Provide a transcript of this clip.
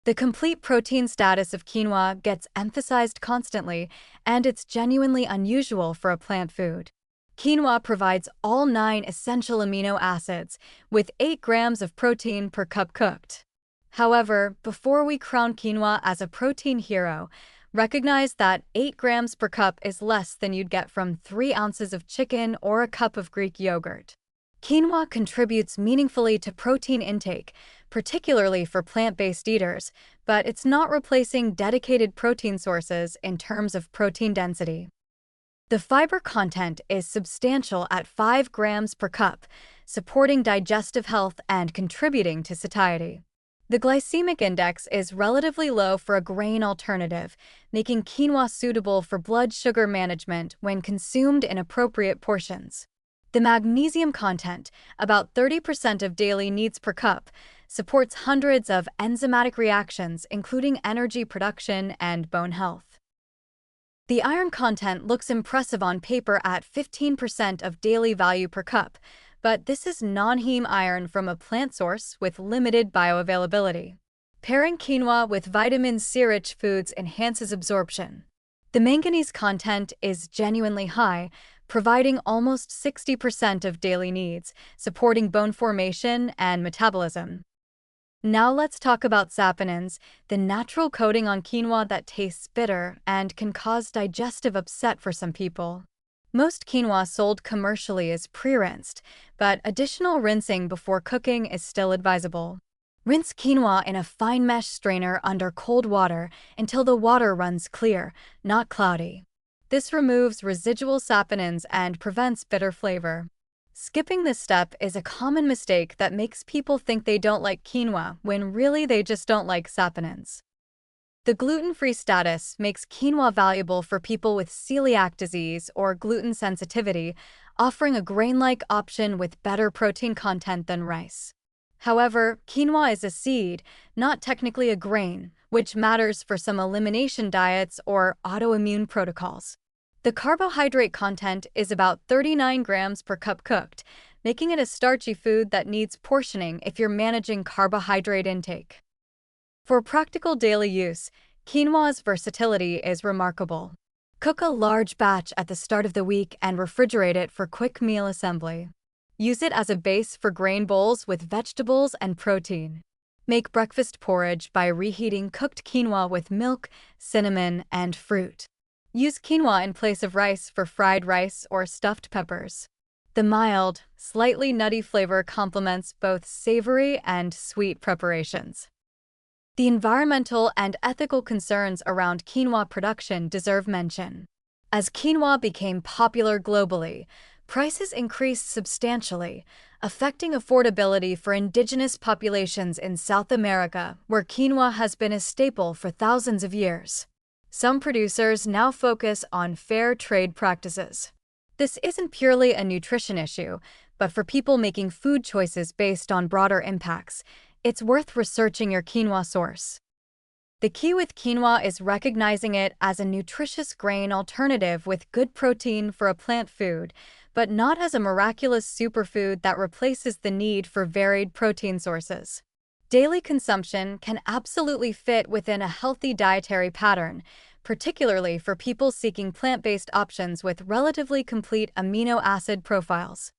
The complete protein status of quinoa gets emphasized constantly, and it's genuinely unusual for a plant food. Quinoa provides all 9 essential amino acids, with 8 grams of protein per cup cooked. However, before we crown quinoa as a protein hero, recognize that 8 grams per cup is less than you'd get from 3 ounces of chicken or a cup of Greek yogurt. Quinoa contributes meaningfully to protein intake, particularly for plant-based eaters, but it's not replacing dedicated protein sources in terms of protein density. The fiber content is substantial at 5 grams per cup, supporting digestive health and contributing to satiety. The glycemic index is relatively low for a grain alternative, making quinoa suitable for blood sugar management when consumed in appropriate portions. The magnesium content, about 30% of daily needs per cup, supports hundreds of enzymatic reactions, including energy production and bone health. The iron content looks impressive on paper at 15% of daily value per cup, but this is non-heme iron from a plant source with limited bioavailability. Pairing quinoa with vitamin C-rich foods enhances absorption. The manganese content is genuinely high, providing almost 60% of daily needs, supporting bone formation and metabolism. Now let's talk about saponins, the natural coating on quinoa that tastes bitter and can cause digestive upset for some people. Most quinoa sold commercially is pre-rinsed, but additional rinsing before cooking is still advisable. Rinse quinoa in a fine mesh strainer under cold water until the water runs clear, not cloudy. This removes residual saponins and prevents bitter flavor. Skipping this step is a common mistake that makes people think they don't like quinoa when really they just don't like saponins. The gluten-free status makes quinoa valuable for people with celiac disease or gluten sensitivity, offering a grain-like option with better protein content than rice. However, quinoa is a seed, not technically a grain, which matters for some elimination diets or autoimmune protocols. The carbohydrate content is about 39 grams per cup cooked, making it a starchy food that needs portioning if you're managing carbohydrate intake. For practical daily use, quinoa's versatility is remarkable. Cook a large batch at the start of the week and refrigerate it for quick meal assembly. Use it as a base for grain bowls with vegetables and protein. Make breakfast porridge by reheating cooked quinoa with milk, cinnamon, and fruit. Use quinoa in place of rice for fried rice or stuffed peppers. The mild, slightly nutty flavor complements both savory and sweet preparations. The environmental and ethical concerns around quinoa production deserve mention. As quinoa became popular globally, prices increased substantially, affecting affordability for indigenous populations in South America, where quinoa has been a staple for thousands of years. Some producers now focus on fair trade practices. This isn't purely a nutrition issue, but for people making food choices based on broader impacts, it's worth researching your quinoa source. The key with quinoa is recognizing it as a nutritious grain alternative with good protein for a plant food, but not as a miraculous superfood that replaces the need for varied protein sources. Daily consumption can absolutely fit within a healthy dietary pattern, particularly for people seeking plant-based options with relatively complete amino acid profiles.